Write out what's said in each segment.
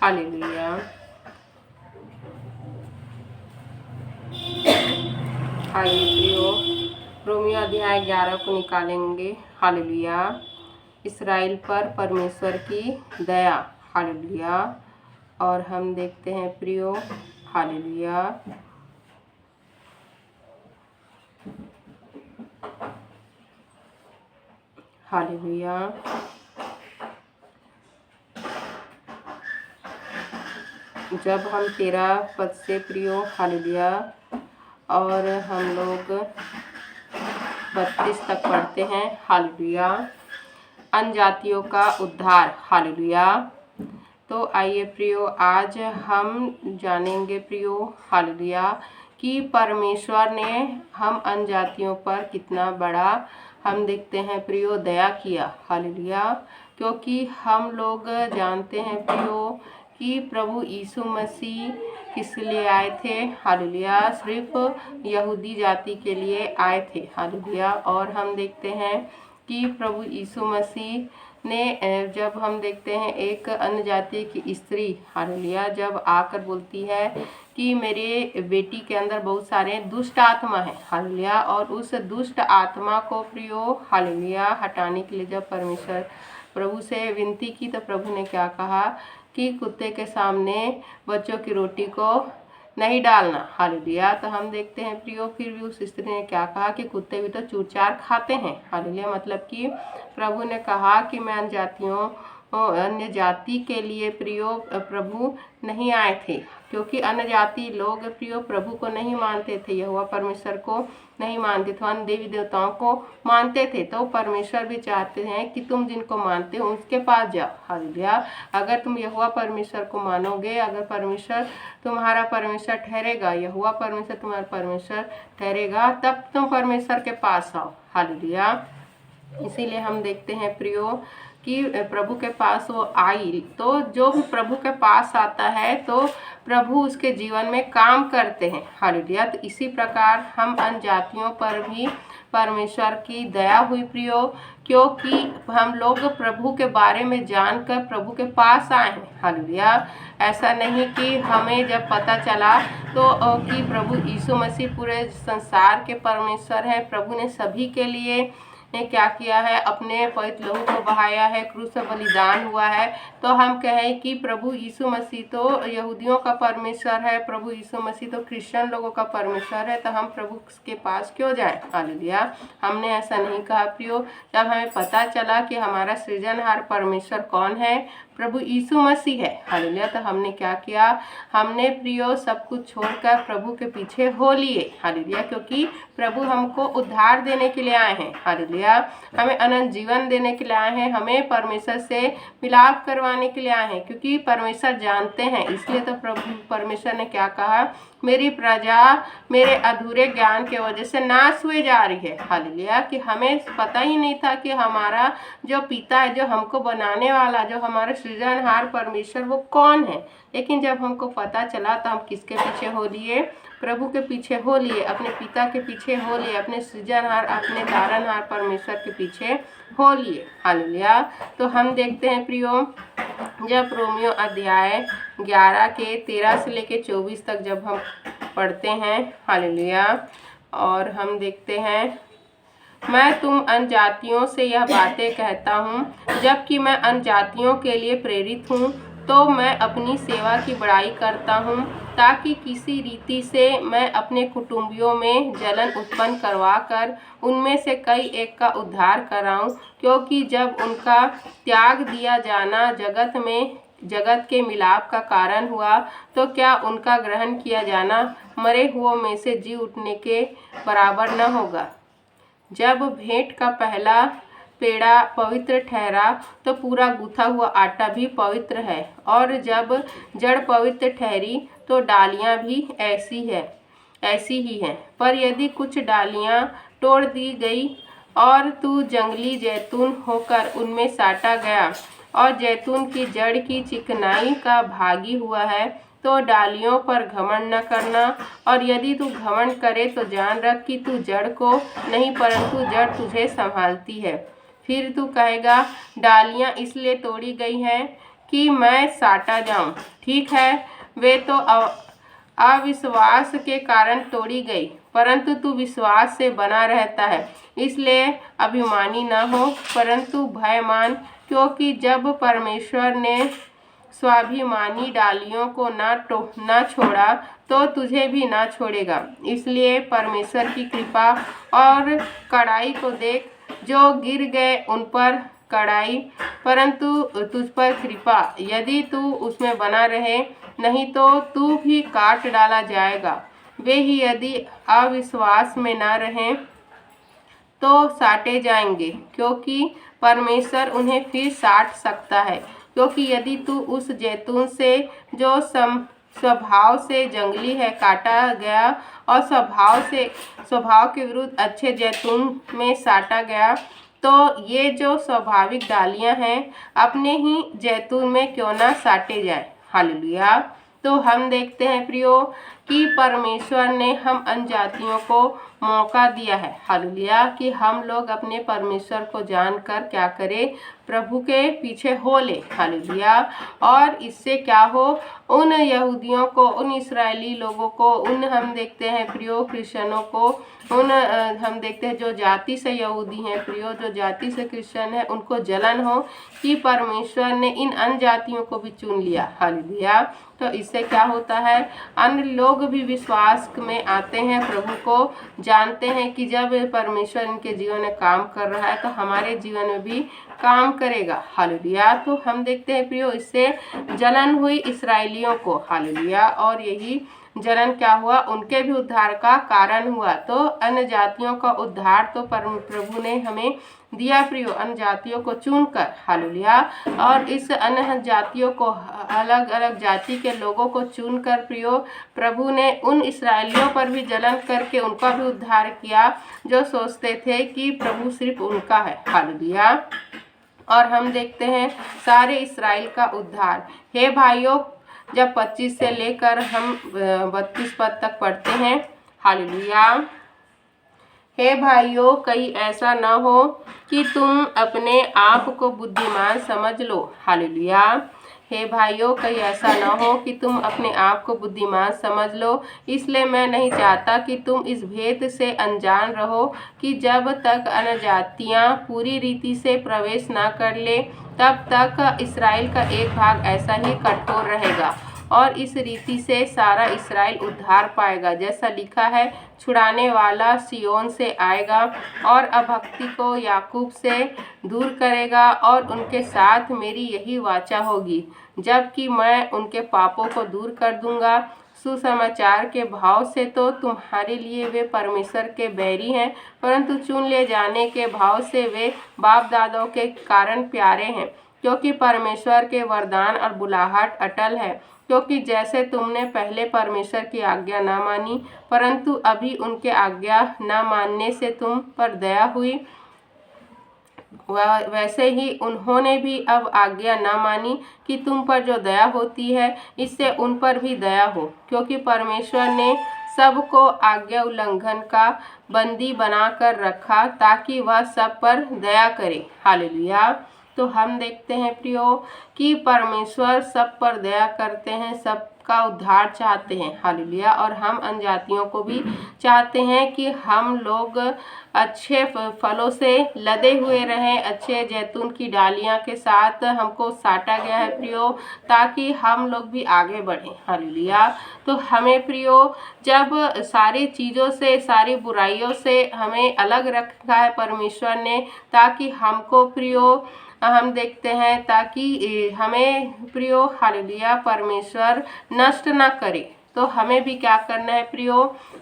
Hallelujah. आइए प्रियो, Romeo अध्याय 11 को निकालेंगे। हालेलुया। इस्राएल पर परमेश्वर की दया। हालेलुया। और हम देखते हैं प्रियो, हालेलुया, हालेलुया। जब हम 13 पद से प्रियो, हालेलुया, और हम लोग 32 तक पढ़ते हैं। हालेलुया। अन्य जातियों का उद्धार। हालेलुया। तो आइए प्रियो, आज हम जानेंगे प्रियो, हालेलुया, कि परमेश्वर ने हम अन्य जातियों पर कितना बड़ा हम देखते हैं प्रियो दया किया। हालेलुया। क्योंकि हम लोग जानते हैं प्रियो कि प्रभु यीशु मसीह किस लिए आए थे। हालेलुया। सिर्फ यहूदी जाति के लिए आए थे। हालेलुया। और हम देखते हैं कि प्रभु यीशु मसीह ने जब हम देखते हैं एक अन्य जाति की स्त्री, हालेलुया, जब आकर बोलती है कि मेरे बेटी के अंदर बहुत सारे दुष्ट आत्मा है। हालेलुया। और उस दुष्ट आत्मा को प्रियो, हालेलुया, हटाने के लिए जब परमेश्वर प्रभु से विनती की तो प्रभु ने क्या कहा कि कुत्ते के सामने बच्चों की रोटी को नहीं डालना। हालेलुया। तो हम देखते हैं प्रियो, फिर भी उस स्त्री ने क्या कहा कि कुत्ते भी तो चूर-चार खाते हैं। हालेलुया। मतलब कि प्रभु ने कहा कि मैं अन्य जाति के लिए प्रियो प्रभु नहीं आए थे, क्योंकि अन्य जाति लोग प्रियो प्रभु को नहीं मानते थे, यहोवा परमेश्वर को नहीं मानते थे, अन्य देवी देवताओं को मानते थे। तो परमेश्वर भी चाहते हैं कि तुम जिनको मानते हो उसके पास जाओ। हालेलुया। अगर तुम यहोवा परमेश्वर को मानोगे, अगर परमेश्वर तुम्हारा परमेश्वर ठहरेगा, यहोवा परमेश्वर तुम्हारा परमेश्वर ठहरेगा, तब तुम परमेश्वर के पास आओ। हालेलुया। इसीलिए हम देखते हैं प्रियो कि प्रभु के पास वो आई, तो जो भी प्रभु के पास आता है तो प्रभु उसके जीवन में काम करते हैं। हालेलुया। तो इसी प्रकार हम अन्य जातियों पर भी परमेश्वर की दया हुई प्रियो, क्योंकि हम लोग प्रभु के बारे में जानकर प्रभु के पास आए हैं। हालेलुया। ऐसा नहीं कि हमें जब पता चला तो कि प्रभु यीशु मसीह पूरे संसार के परमेश्वर हैं, प्रभु ने सभी के लिए ने क्या किया है, अपने पवित्र लहू को बहाया है, क्रूस पर बलिदान हुआ है, तो हम कहें कि प्रभु यीशु मसीह तो यहूदियों का परमेश्वर है, प्रभु यीशु मसीह तो क्रिश्चियन लोगों का परमेश्वर है, तो हम प्रभु के पास क्यों जाएं। हालेलुया। हमने ऐसा नहीं कहा प्रियो। जब हमें पता चला कि हमारा सृजनहार परमेश्वर कौन है, प्रभु यीशु मसीह है। हालेलुया। तो हमने क्या किया, हमने प्रियो सब कुछ छोड़कर प्रभु के पीछे हो लिए। हालेलुया। क्योंकि प्रभु हमको उद्धार देने के लिए आए हैं। हालेलुया। हमें अनंत जीवन देने के लिए आए हैं, हमें परमेश्वर से मिलाप करवाने के लिए आए हैं, क्योंकि परमेश्वर जानते हैं। इसलिए तो प्रभु परमेश्वर ने क्या कहा, मेरी प्रजा मेरे अधूरे ज्ञान के वजह से नाश हुए जा रही है। हालेलुया। कि हमें पता ही नहीं था कि हमारा जो पिता है, जो हमको बनाने वाला, जो हमारा सृजनहार परमेश्वर, वो कौन है। लेकिन जब हमको पता चला तो हम किसके पीछे हो लिए, प्रभु के पीछे हो लिए, अपने पिता के पीछे हो लिए, अपने सृजनहार, अपने तारनहार परमेश्वर के पीछे हो लिए। हालेलुया। तो हम देखते हैं प्रियो, जब रोमियो अध्याय 11 के 13 से लेके 24 तक जब हम पढ़ते हैं, हालेलुया, और हम देखते हैं, मैं तुम अन्य जातियों से यह बातें कहता हूँ, जबकि मैं अन्य जातियों के लिए प्रेरित हूँ, तो मैं अपनी सेवा की बड़ाई करता हूँ, ताकि किसी रीति से मैं अपने कुटुंबियों में जलन उत्पन्न करवा कर उनमें से कई एक का उद्धार कराऊं। क्योंकि जब उनका त्याग दिया जाना जगत के मिलाप का कारण हुआ, तो क्या उनका ग्रहण किया जाना मरे हुओं में से जी उठने के बराबर न होगा। जब भेंट का पहला पेड़ा पवित्र ठहरा, तो पूरा गूथा हुआ आटा भी पवित्र है, और जब जड़ पवित्र ठहरी तो डालियां भी ऐसी ही हैं। पर यदि कुछ डालियां तोड़ दी गई और तू जंगली जैतून होकर उनमें साटा गया और जैतून की जड़ की चिकनाई का भागी हुआ है, तो डालियों पर घमंड न करना। और यदि तू घमंड करे तो जान रख कि तू जड़ को नहीं, परंतु जड़ तुझे संभालती है। फिर तू कहेगा, डालियां इसलिए तोड़ी गई हैं कि मैं साटा जाऊं। ठीक है, वे तो अविश्वास के कारण तोड़ी गई, परंतु तू विश्वास से बना रहता है, इसलिए अभिमानी न हो परंतु भय मान, क्योंकि जब परमेश्वर ने स्वाभिमानी डालियों को न छोड़ा तो तुझे भी न छोड़ेगा। इसलिए परमेश्वर की कृपा और कड़ाई को देख, जो गिर गए उन पर कड़ाई, परंतु तुझ पर कृपा, यदि तू उसमें बना रहे, नहीं तो तू भी काट डाला जाएगा। वे ही यदि अविश्वास में न रहें तो साटे जाएंगे, क्योंकि परमेश्वर उन्हें फिर साट सकता है। क्योंकि यदि तू उस जैतून से जो स्वभाव से जंगली है काटा गया और स्वभाव के विरुद्ध अच्छे जैतून में साटा गया, तो ये जो स्वाभाविक डालियां हैं अपने ही जैतून में क्यों ना साटे जाए। हालेलुया। तो हम देखते हैं प्रियो कि परमेश्वर ने हम अन्यजातियों को मौका दिया है, हालेलुया, कि हम लोग अपने परमेश्वर को जानकर क्या करें, प्रभु के पीछे हो ले, हालेलुया। और इससे क्या हो, उन यहूदियों को, उन इस्राएली लोगों को, उन हम देखते हैं प्रियो क्रिश्चियनों को, उन हम देखते हैं जो जाति से यहूदी हैं प्रियो, जो जाति से क्रिश्चियन है, उनको जलन हो कि परमेश्वर ने इन अन्य जातियों को भी चुन लिया, हालेलुया। तो इससे क्या होता है, अन्य लोग भी विश्वास में आते हैं, प्रभु को जानते हैं कि जब परमेश्वर इनके जीवन में काम कर रहा है तो हमारे जीवन में भी काम करेगा, हालेलुया। तो हम देखते हैं प्रियो, इससे जलन हुई इस्राएलियों को, हालेलुया, और यही जलन क्या हुआ, उनके भी उद्धार का कारण हुआ। तो अन्य जातियों का उद्धार तो प्रभु ने हमें दिया प्रियो, अन्य जातियों को चुनकर, हालेलुया। और इस अन्य जातियों को, अलग अलग जाति के लोगों को चुनकर प्रियो, प्रभु ने उन इस्राएलियों पर भी जलन करके उनका भी उद्धार किया, जो सोचते थे कि प्रभु सिर्फ उनका है, हालेलुया। और हम देखते हैं सारे इस्राएल का उद्धार। हे भाइयों, जब 25 से लेकर हम 32 पद तक पढ़ते हैं, हालेलुया। हे भाइयों, कहीं ऐसा न हो कि तुम अपने आप को बुद्धिमान समझ लो, हालेलुया। हे भाइयों, कहीं ऐसा न हो कि तुम अपने आप को बुद्धिमान समझ लो, इसलिए मैं नहीं चाहता कि तुम इस भेद से अनजान रहो कि जब तक अन्यजातियाँ पूरी रीति से प्रवेश न कर ले, तब तक इस्राएल का एक भाग ऐसा ही कठोर रहेगा और इस रीति से सारा इस्राएल उद्धार पाएगा। जैसा लिखा है, छुड़ाने वाला सियोन से आएगा और अभक्ति को याकूब से दूर करेगा, और उनके साथ मेरी यही वाचा होगी, जबकि मैं उनके पापों को दूर कर दूंगा। सुसमाचार के भाव से तो तुम्हारे लिए वे परमेश्वर के बैरी हैं, परंतु चुन ले जाने के भाव से वे बाप दादों के कारण प्यारे हैं, क्योंकि परमेश्वर के वरदान और बुलाहट अटल है। क्योंकि जैसे तुमने पहले परमेश्वर की आज्ञा न मानी, परंतु अभी उनके आज्ञा न मानने से तुम पर दया हुई, वैसे ही उन्होंने भी अब आज्ञा न मानी कि तुम पर जो दया होती है, इससे उन पर भी दया हो। क्योंकि परमेश्वर ने सबको आज्ञा उल्लंघन का बंदी बनाकर रखा, ताकि वह सब पर दया करे, हालेलुया। तो हम देखते हैं प्रियो कि परमेश्वर सब पर दया करते हैं, सबका उद्धार चाहते हैं, हालेलुया। और हम अन्यजातियों को भी चाहते हैं कि हम लोग अच्छे फलों से लदे हुए रहें, अच्छे जैतून की डालियां के साथ हमको साटा गया है प्रियो, ताकि हम लोग भी आगे बढ़ें, हालेलुया। तो हमें प्रियो, जब सारी चीज़ों से, सारी बुराइयों से हमें अलग रखा है परमेश्वर ने, ताकि हमको प्रियो हम देखते हैं, ताकि हमें प्रियो, हालेलुया, परमेश्वर नष्ट ना करे। तो हमें भी क्या करना है प्रियो,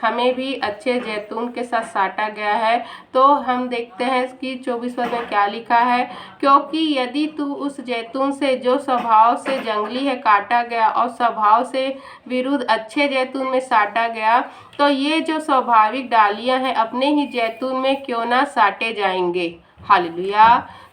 हमें भी अच्छे जैतून के साथ साटा गया है। तो हम देखते हैं कि 24 पद में क्या लिखा है, क्योंकि यदि तू उस जैतून से जो स्वभाव से जंगली है काटा गया और स्वभाव से विरुद्ध अच्छे जैतून में साटा गया, तो ये जो स्वाभाविक डालियां हैं अपने ही जैतून में क्यों ना साटे जाएंगे, हालेलुया।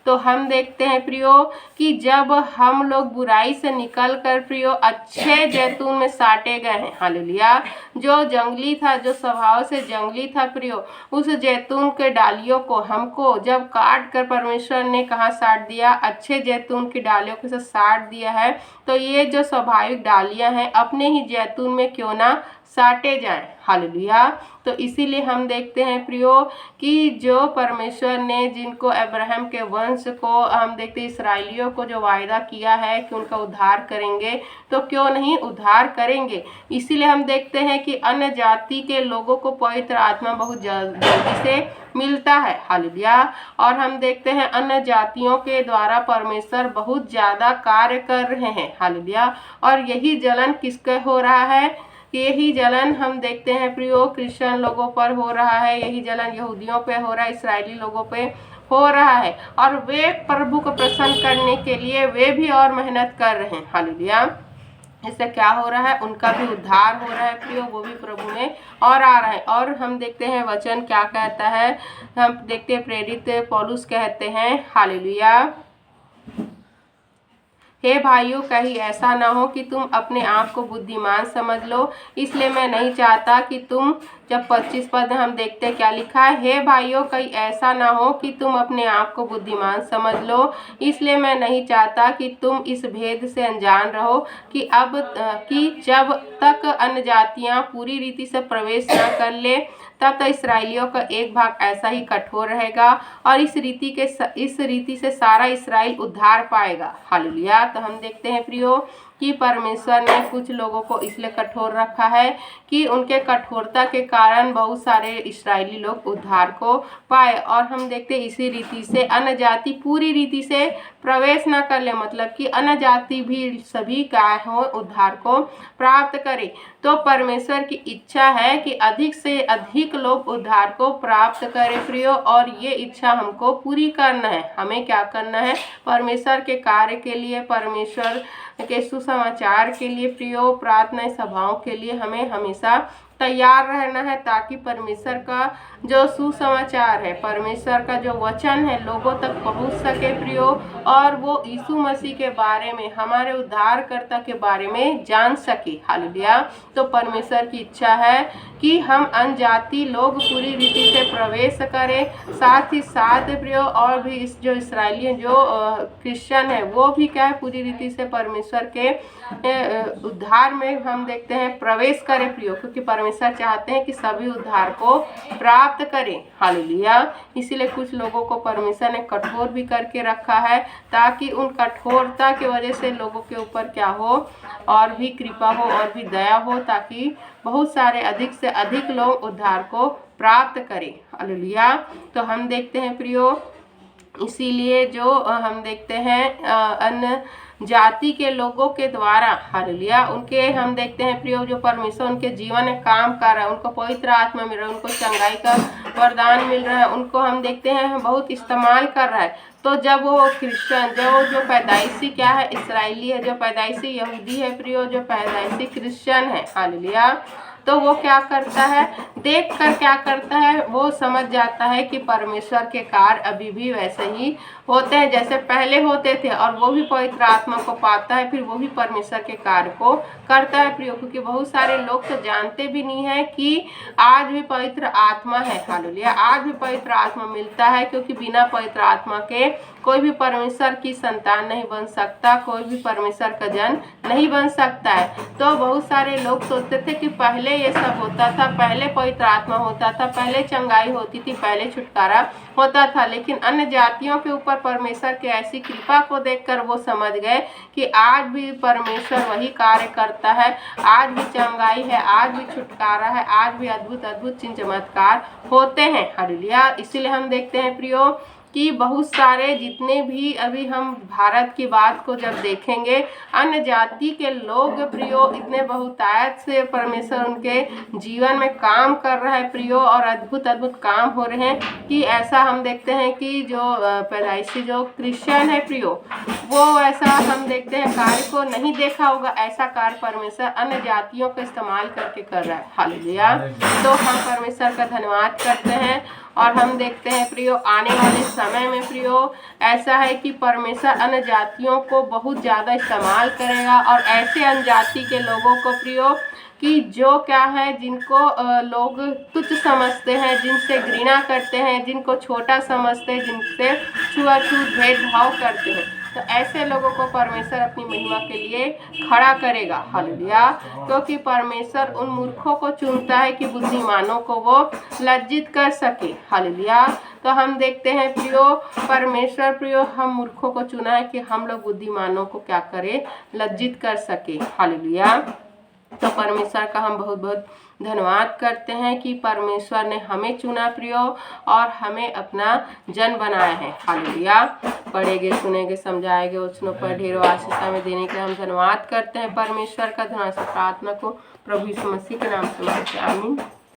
तो हम देखते हैं प्रियो कि जब हम लोग बुराई से निकल कर प्रियो अच्छे जैतून में साटे गए हैं। हालेलुया। जो जंगली था, जो स्वभाव से जंगली था प्रियो, उस जैतून के डालियों को हमको जब काट कर परमेश्वर ने कहाँ साट दिया, अच्छे जैतून की डालियों के साथ साट दिया है। तो ये जो स्वाभाविक डालियां हैं अपने ही जैतून में क्यों ना साटे जाएं। हालेलुया। तो इसीलिए हम देखते हैं प्रियो कि जो परमेश्वर ने जिनको अब्राहम के वंश को हम देखते हैं इस्राएलियों को जो वायदा किया है कि उनका उद्धार करेंगे, तो क्यों नहीं उद्धार करेंगे। इसीलिए हम देखते हैं कि अन्य जाति के लोगों को पवित्र आत्मा बहुत जल्दी से मिलता है। हालेलुया। और हम देखते हैं अन्य जातियों के द्वारा परमेश्वर बहुत ज़्यादा कार्य कर रहे हैं। हालेलुया। और यही जलन किसके हो रहा है? यही जलन हम देखते हैं प्रियो क्रिश्चियन लोगों पर हो रहा है, यही जलन यहूदियों पे हो रहा है, इसराइली लोगों पे हो रहा है। और वे प्रभु को प्रसन्न करने के लिए वे भी और मेहनत कर रहे हैं। हालेलुया। इससे क्या हो रहा है? उनका भी उद्धार हो रहा है प्रियो, वो भी प्रभु में और आ रहा है। और हम देखते हैं वचन क्या कहता है, हम देखते हैं प्रेरित पौलुस कहते हैं। हालेलुया। हे भाइयों, कहीं ऐसा ना हो कि तुम अपने आप को बुद्धिमान समझ लो, इसलिए मैं नहीं चाहता कि तुम, जब 25 पद हम देखते हैं क्या लिखा है, हे भाइयों कहीं ऐसा ना हो कि तुम अपने आप को बुद्धिमान समझ लो, इसलिए मैं नहीं चाहता कि तुम इस भेद से अनजान रहो कि जब तक अन्य जातियाँ पूरी रीति से प्रवेश न कर ले, तब तक इसराइलियों का एक भाग ऐसा ही कठोर रहेगा और इस रीति से सारा इसराइल उद्धार पाएगा। हालेलुया। तो हम देखते हैं प्रियो कि परमेश्वर ने कुछ लोगों को इसलिए कठोर रखा है कि उनके कठोरता के कारण बहुत सारे इस्राएली लोग उद्धार को पाए। और हम देखते हैं इसी रीति से अन्य जाति पूरी रीति से प्रवेश न कर ले, मतलब कि अन्य जाति भी सभी का हो उद्धार को प्राप्त करे। तो परमेश्वर की इच्छा है कि अधिक से अधिक लोग उद्धार को प्राप्त करें प्रियो, और ये इच्छा हमको पूरी करना है। हमें क्या करना है? परमेश्वर के कार्य के लिए, परमेश्वर के सुसमाचार के लिए प्रियो, प्रार्थना सभाओं के लिए हमें हमेशा तैयार रहना है, ताकि परमेश्वर का जो सुसमाचार है, परमेश्वर का जो वचन है लोगों तक पहुंच सके प्रियो, और वो यीशु मसीह के बारे में, हमारे उद्धारकर्ता के बारे में जान सके। हालेलुया। तो परमेश्वर की इच्छा है कि हम अनजाति लोग पूरी रीति से प्रवेश करें, साथ ही साथ प्रियो और भी इस जो इसराइली जो क्रिश्चियन है वो भी क्या है, पूरी रीति से परमेश्वर के उद्धार में हम देखते हैं प्रवेश करें प्रियो, क्योंकि परमेश्वर चाहते हैं कि सभी उद्धार को प्राप्त करें। हालेलुया। इसीलिए कुछ लोगों को परमेश्वर ने कठोर भी करके रखा है, ताकि उन कठोरता की वजह से लोगों के ऊपर क्या हो, और भी कृपा हो और भी दया हो, ताकि बहुत सारे अधिक से अधिक लोग उद्धार को प्राप्त करें। हालेलुया। तो हम देखते हैं प्रियो, इसीलिए जो हम देखते हैं अन्य जाति के लोगों के द्वारा, हालेलुया, उनके हम देखते हैं प्रियो जो परमेश्वर उनके जीवन में काम कर रहा है, उनको पवित्र आत्मा मिल रहा है, उनको चंगाई का वरदान मिल रहा है, उनको हम देखते हैं बहुत इस्तेमाल कर रहा है। तो जब वो क्रिश्चियन जो पैदाइशी क्या है, इसराइली है, जो पैदाइशी यहूदी है प्रियो, जो पैदाइशी क्रिश्चियन है, हालेलुया, तो वो क्या करता है, देख कर क्या करता है, वो समझ जाता है कि परमेश्वर के कार्य अभी भी वैसे ही होते हैं जैसे पहले होते थे, और वो भी पवित्र आत्मा को पाता है, फिर वो भी परमेश्वर के कार्य को करता है प्रियो। क्योंकि बहुत सारे लोग तो जानते भी नहीं है कि आज भी पवित्र आत्मा है। हालेलुया। आज भी पवित्र आत्मा मिलता है, क्योंकि बिना पवित्र आत्मा के कोई भी परमेश्वर की संतान नहीं बन सकता, कोई भी परमेश्वर का जन नहीं बन सकता है। तो बहुत सारे लोग सोचते थे कि पहले ये सब होता था, पहले पवित्र आत्मा होता था, पहले चंगाई होती थी, पहले छुटकारा होता था, लेकिन अन्य जातियों के ऊपर परमेश्वर की ऐसी कृपा को देखकर वो समझ गए कि आज भी परमेश्वर वही कार्य करता है, आज भी चंगाई है, आज भी छुटकारा है, आज भी अद्भुत अद्भुत चिन्ह चमत्कार होते हैं। हालेलुया। इसीलिए हम देखते हैं प्रियो कि बहुत सारे जितने भी अभी हम भारत की बात को जब देखेंगे, अन्य जाति के लोग प्रियो इतने बहुतायत से परमेश्वर उनके जीवन में काम कर रहा है प्रियो, और अद्भुत अद्भुत काम हो रहे हैं कि ऐसा हम देखते हैं कि जो पैदाइशी जो क्रिश्चियन है प्रियो, वो ऐसा हम देखते हैं कार्य को नहीं देखा होगा, ऐसा कार्य परमेश्वर अन्य जातियों का इस्तेमाल करके कर रहा है। हालेलुया। तो हम परमेश्वर का धन्यवाद करते हैं और हम देखते हैं प्रियो आने वाले समय में प्रियो ऐसा है कि परमेश्वर अन्य जातियों को बहुत ज़्यादा इस्तेमाल करेगा और ऐसे अन्य जाति के लोगों को प्रियो कि जो क्या है, जिनको लोग तुच्छ समझते हैं, जिनसे घृणा करते हैं, जिनको छोटा समझते हैं, जिनसे छुआछूत भेदभाव करते हैं, तो ऐसे लोगों को परमेश्वर अपनी महिमा के लिए खड़ा करेगा। हालेलुया। क्योंकि परमेश्वर उन मूर्खों को चुनता है कि बुद्धिमानों को वो लज्जित कर सके। हालेलुया। तो हम देखते हैं प्रियो परमेश्वर प्रियो हम मूर्खों को चुना है कि हम लोग बुद्धिमानों को क्या करें, लज्जित कर सके। हालेलुया। तो परमेश्वर का हम बहुत बहुत धन्यवाद करते हैं कि परमेश्वर ने हमें चुना प्रियो और हमें अपना जन बनाया है। हालेलुया। पढ़ेंगे, सुनेंगे, समझाएंगे, वचनों पर ढेरों आशीष में देने के हम धन्यवाद करते हैं परमेश्वर का। धन्यवाद प्रार्थना को प्रभु यीशु मसीह के नाम से मांगते हैं। आमीन।